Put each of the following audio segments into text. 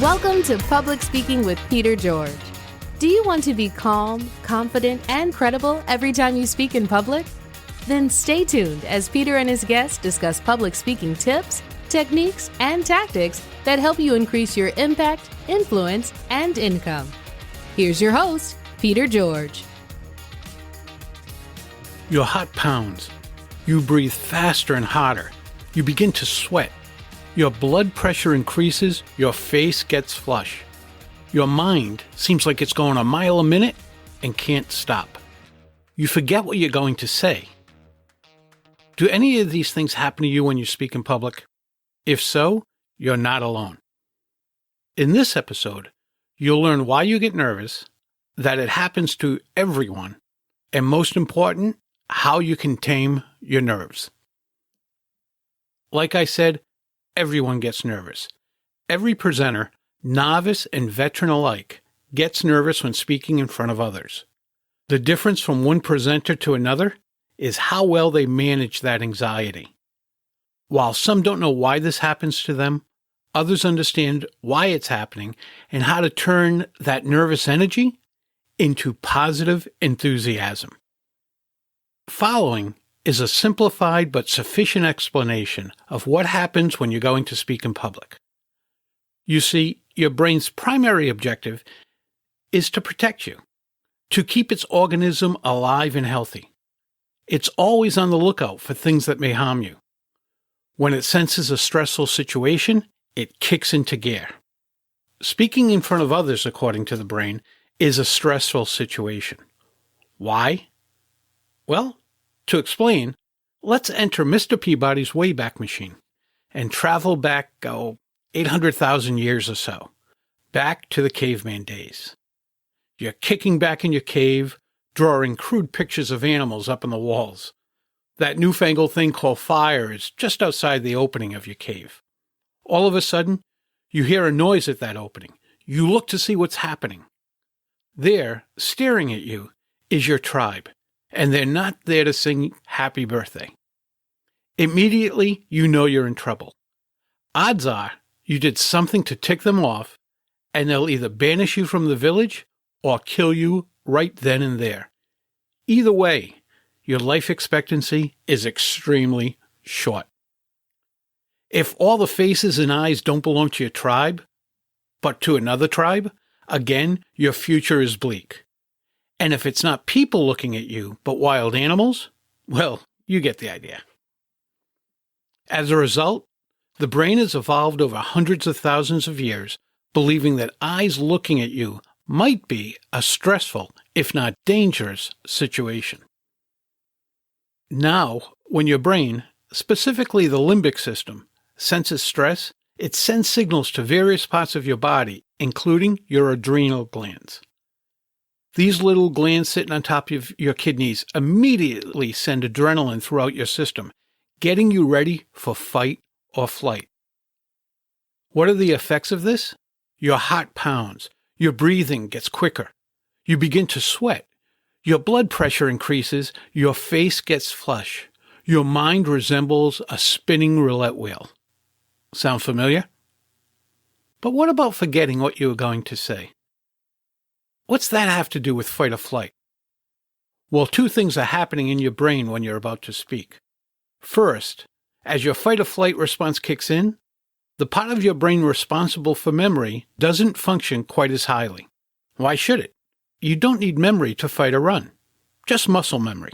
Welcome to Public Speaking with Peter George. Do you want to be calm, confident, and credible every time you speak in public? Then stay tuned as Peter and his guests discuss public speaking tips, techniques, and tactics that help you increase your impact, influence, and income. Here's your host, Peter George. Your heart pounds. You breathe faster and harder. You begin to sweat. Your blood pressure increases. Your face gets flush. Your mind seems like it's going a mile a minute and can't stop. You forget what you're going to say. Do any of these things happen to you when you speak in public? If so, you're not alone. In this episode, you'll learn why you get nervous, that it happens to everyone, and most important, how you can tame your nerves. Like I said, everyone gets nervous. Every presenter, novice and veteran alike, gets nervous when speaking in front of others. The difference from one presenter to another is how well they manage that anxiety. While some don't know why this happens to them, others understand why it's happening and how to turn that nervous energy into positive enthusiasm. Following is a simplified but sufficient explanation of what happens when you're going to speak in public. You see, your brain's primary objective is to protect you, to keep its organism alive and healthy. It's always on the lookout for things that may harm you. When it senses a stressful situation, it kicks into gear. Speaking in front of others, according to the brain, is a stressful situation. Why? Well, to explain, let's enter Mr. Peabody's Wayback Machine and travel back, 800,000 years or so, back to the caveman days. You're kicking back in your cave, drawing crude pictures of animals up on the walls. That newfangled thing called fire is just outside the opening of your cave. All of a sudden, you hear a noise at that opening. You look to see what's happening. There, staring at you, is your tribe. And they're not there to sing happy birthday. Immediately, you know you're in trouble. Odds are you did something to tick them off, and they'll either banish you from the village or kill you right then and there. Either way, your life expectancy is extremely short. If all the faces and eyes don't belong to your tribe, but to another tribe, again, your future is bleak. And if it's not people looking at you, but wild animals, well, you get the idea. As a result, the brain has evolved over hundreds of thousands of years, believing that eyes looking at you might be a stressful, if not dangerous, situation. Now, when your brain, specifically the limbic system, senses stress, it sends signals to various parts of your body, including your adrenal glands. These little glands sitting on top of your kidneys immediately send adrenaline throughout your system, getting you ready for fight or flight. What are the effects of this? Your heart pounds, your breathing gets quicker, you begin to sweat, your blood pressure increases, your face gets flush, your mind resembles a spinning roulette wheel. Sound familiar? But what about forgetting what you were going to say? What's that have to do with fight or flight? Well, two things are happening in your brain when you're about to speak. First, as your fight or flight response kicks in, the part of your brain responsible for memory doesn't function quite as highly. Why should it? You don't need memory to fight or run, just muscle memory.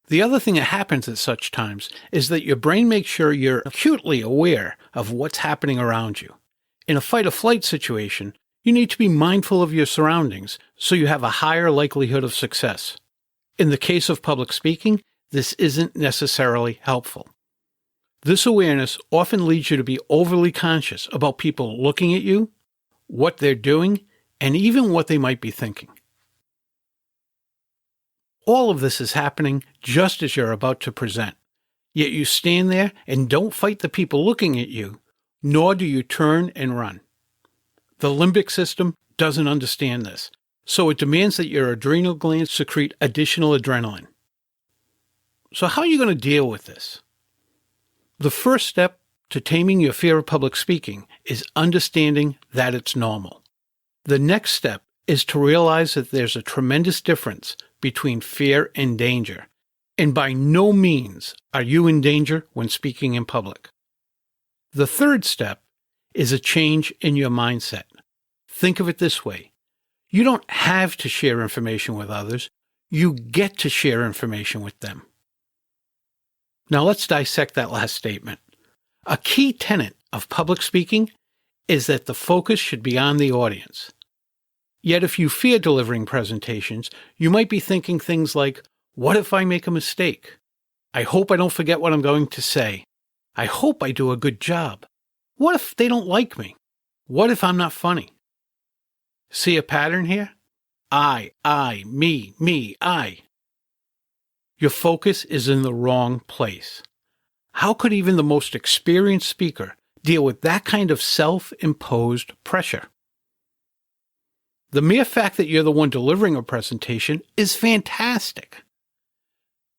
The other thing that happens at such times is that your brain makes sure you're acutely aware of what's happening around you. In a fight or flight situation, you need to be mindful of your surroundings so you have a higher likelihood of success. In the case of public speaking, this isn't necessarily helpful. This awareness often leads you to be overly conscious about people looking at you, what they're doing, and even what they might be thinking. All of this is happening just as you're about to present, yet you stand there and don't fight the people looking at you, nor do you turn and run. The limbic system doesn't understand this, so it demands that your adrenal glands secrete additional adrenaline. So how are you going to deal with this? The first step to taming your fear of public speaking is understanding that it's normal. The next step is to realize that there's a tremendous difference between fear and danger, and by no means are you in danger when speaking in public. The third step is a change in your mindset. Think of it this way. You don't have to share information with others. You get to share information with them. Now let's dissect that last statement. A key tenet of public speaking is that the focus should be on the audience. Yet if you fear delivering presentations, you might be thinking things like, what if I make a mistake? I hope I don't forget what I'm going to say. I hope I do a good job. What if they don't like me? What if I'm not funny? See a pattern here? I, me, I. Your focus is in the wrong place. How could even the most experienced speaker deal with that kind of self-imposed pressure? The mere fact that you're the one delivering a presentation is fantastic.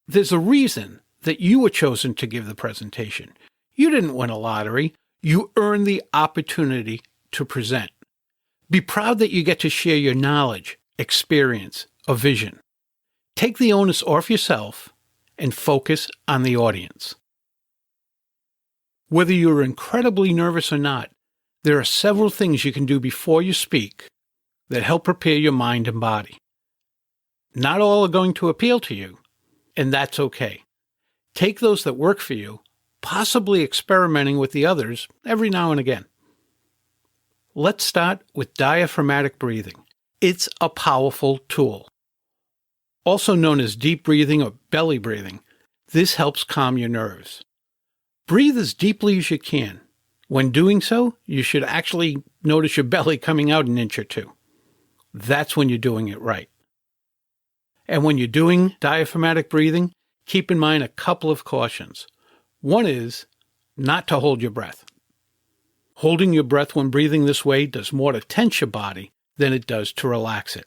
There's a reason that you were chosen to give the presentation. You didn't win a lottery. You earned the opportunity to present. Be proud that you get to share your knowledge, experience, or vision. Take the onus off yourself and focus on the audience. Whether you're incredibly nervous or not, there are several things you can do before you speak that help prepare your mind and body. Not all are going to appeal to you, and that's okay. Take those that work for you, possibly experimenting with the others every now and again. Let's start with diaphragmatic breathing. It's a powerful tool. Also known as deep breathing or belly breathing, this helps calm your nerves. Breathe as deeply as you can. When doing so, you should actually notice your belly coming out an inch or two. That's when you're doing it right. And when you're doing diaphragmatic breathing, keep in mind a couple of cautions. One is not to hold your breath. Holding your breath when breathing this way does more to tense your body than it does to relax it.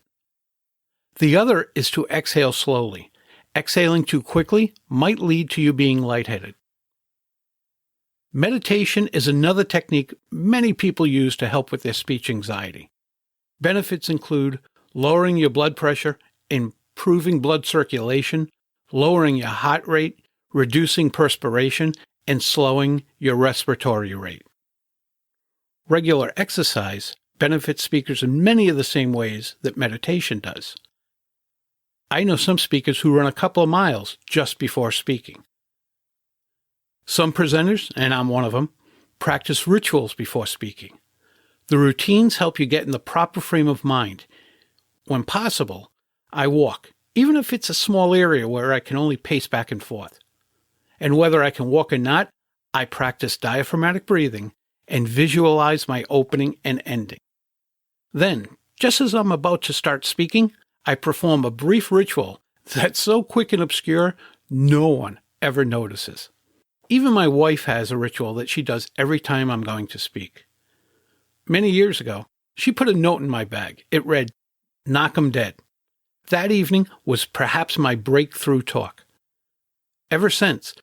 The other is to exhale slowly. Exhaling too quickly might lead to you being lightheaded. Meditation is another technique many people use to help with their speech anxiety. Benefits include lowering your blood pressure, improving blood circulation, lowering your heart rate, reducing perspiration, and slowing your respiratory rate. Regular exercise benefits speakers in many of the same ways that meditation does. I know some speakers who run a couple of miles just before speaking. Some presenters, and I'm one of them, practice rituals before speaking. The routines help you get in the proper frame of mind. When possible, I walk, even if it's a small area where I can only pace back and forth. And whether I can walk or not, I practice diaphragmatic breathing and visualize my opening and ending. Then, just as I'm about to start speaking, I perform a brief ritual that's so quick and obscure, no one ever notices. Even my wife has a ritual that she does every time I'm going to speak. Many years ago, she put a note in my bag. It read, "Knock 'em dead." That evening was perhaps my breakthrough talk. Ever since,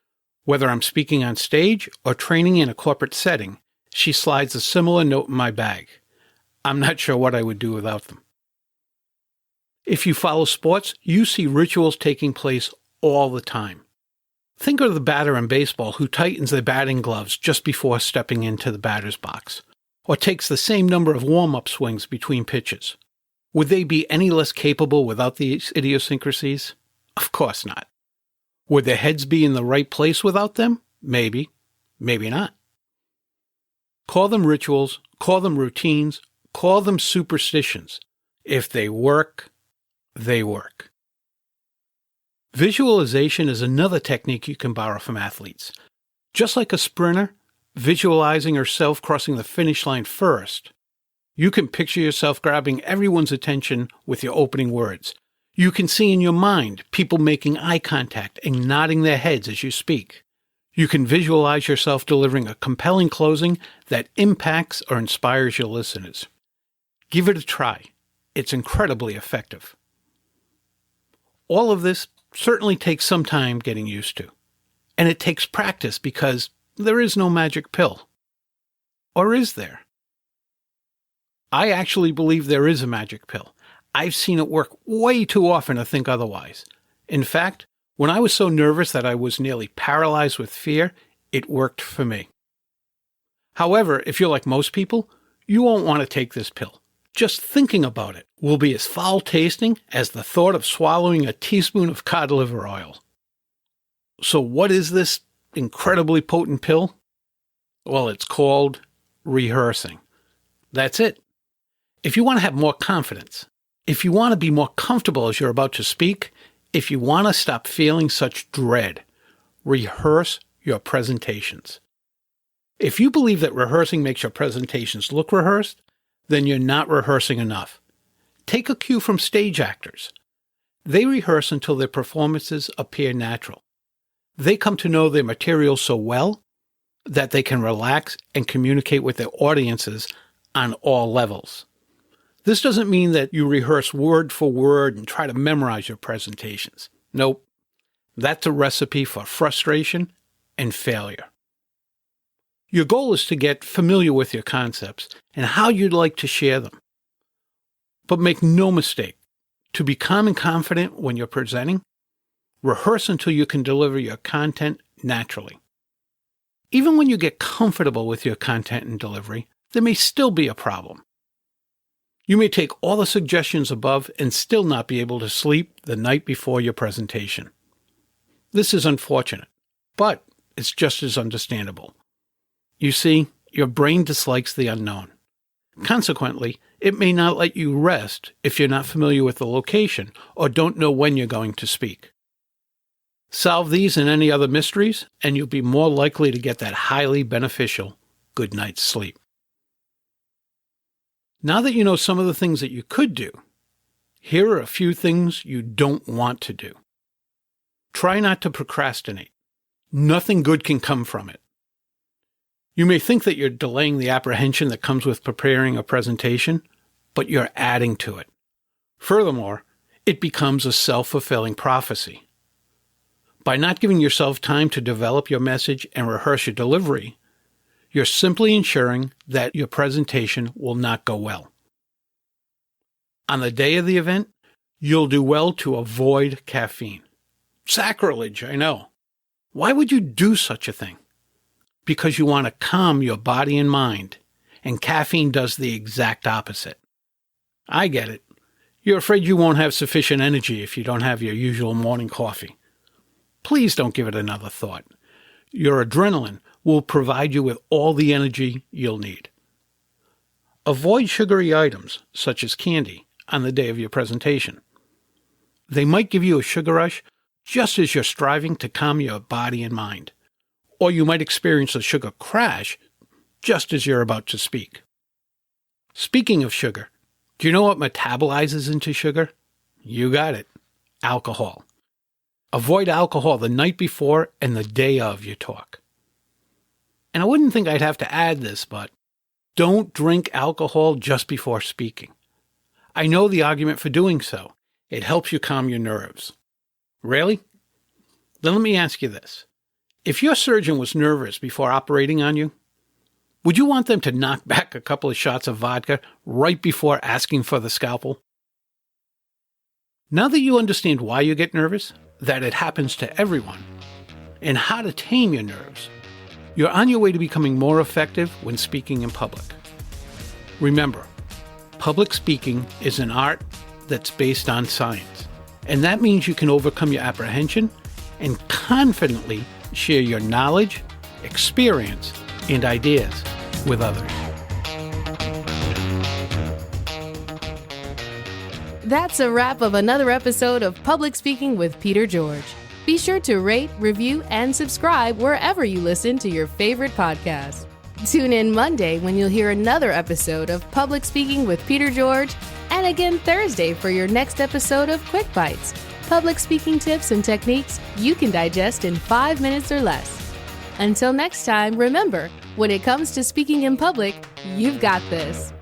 whether I'm speaking on stage or training in a corporate setting, she slides a similar note in my bag. I'm not sure what I would do without them. If you follow sports, you see rituals taking place all the time. Think of the batter in baseball who tightens their batting gloves just before stepping into the batter's box, or takes the same number of warm-up swings between pitches. Would they be any less capable without these idiosyncrasies? Of course not. Would their heads be in the right place without them? Maybe. Maybe not. Call them rituals, call them routines, call them superstitions. If they work, they work. Visualization is another technique you can borrow from athletes. Just like a sprinter, visualizing herself crossing the finish line first, you can picture yourself grabbing everyone's attention with your opening words. You can see in your mind people making eye contact and nodding their heads as you speak. You can visualize yourself delivering a compelling closing that impacts or inspires your listeners. Give it a try. It's incredibly effective. All of this certainly takes some time getting used to. And it takes practice because there is no magic pill. Or is there? I actually believe there is a magic pill. I've seen it work way too often to think otherwise. In fact, when I was so nervous that I was nearly paralyzed with fear, it worked for me. However, if you're like most people, you won't want to take this pill. Just thinking about it will be as foul-tasting as the thought of swallowing a teaspoon of cod liver oil. So what is this incredibly potent pill? Well, it's called rehearsing. That's it. If you want to have more confidence, if you want to be more comfortable as you're about to speak, if you want to stop feeling such dread, rehearse your presentations. If you believe that rehearsing makes your presentations look rehearsed, then you're not rehearsing enough. Take a cue from stage actors. They rehearse until their performances appear natural. They come to know their material so well that they can relax and communicate with their audiences on all levels. This doesn't mean that you rehearse word for word and try to memorize your presentations. Nope. That's a recipe for frustration and failure. Your goal is to get familiar with your concepts and how you'd like to share them. But make no mistake, to be calm and confident when you're presenting, rehearse until you can deliver your content naturally. Even when you get comfortable with your content and delivery, there may still be a problem. You may take all the suggestions above and still not be able to sleep the night before your presentation. This is unfortunate, but it's just as understandable. You see, your brain dislikes the unknown. Consequently, it may not let you rest if you're not familiar with the location or don't know when you're going to speak. Solve these and any other mysteries, and you'll be more likely to get that highly beneficial good night's sleep. Now that you know some of the things that you could do, here are a few things you don't want to do. Try not to procrastinate. Nothing good can come from it. You may think that you're delaying the apprehension that comes with preparing a presentation, but you're adding to it. Furthermore, it becomes a self-fulfilling prophecy. By not giving yourself time to develop your message and rehearse your delivery, you're simply ensuring that your presentation will not go well. On the day of the event, you'll do well to avoid caffeine. Sacrilege, I know. Why would you do such a thing? Because you want to calm your body and mind, and caffeine does the exact opposite. I get it. You're afraid you won't have sufficient energy if you don't have your usual morning coffee. Please don't give it another thought. Your adrenaline will provide you with all the energy you'll need. Avoid sugary items, such as candy, on the day of your presentation. They might give you a sugar rush just as you're striving to calm your body and mind. Or you might experience a sugar crash just as you're about to speak. Speaking of sugar, do you know what metabolizes into sugar? You got it. Alcohol. Avoid alcohol the night before and the day of your talk. And I wouldn't think I'd have to add this, but don't drink alcohol just before speaking. I know the argument for doing so. It helps you calm your nerves. Really? Then let me ask you this. If your surgeon was nervous before operating on you, would you want them to knock back a couple of shots of vodka right before asking for the scalpel? Now that you understand why you get nervous, that it happens to everyone, and how to tame your nerves, you're on your way to becoming more effective when speaking in public. Remember, public speaking is an art that's based on science, and that means you can overcome your apprehension and confidently share your knowledge, experience, and ideas with others. That's a wrap of another episode of Public Speaking with Peter George. Be sure to rate, review, and subscribe wherever you listen to your favorite podcast. Tune in Monday when you'll hear another episode of Public Speaking with Peter George, and again Thursday for your next episode of Quick Bites, public speaking tips and techniques you can digest in 5 minutes or less. Until next time, remember, when it comes to speaking in public, you've got this.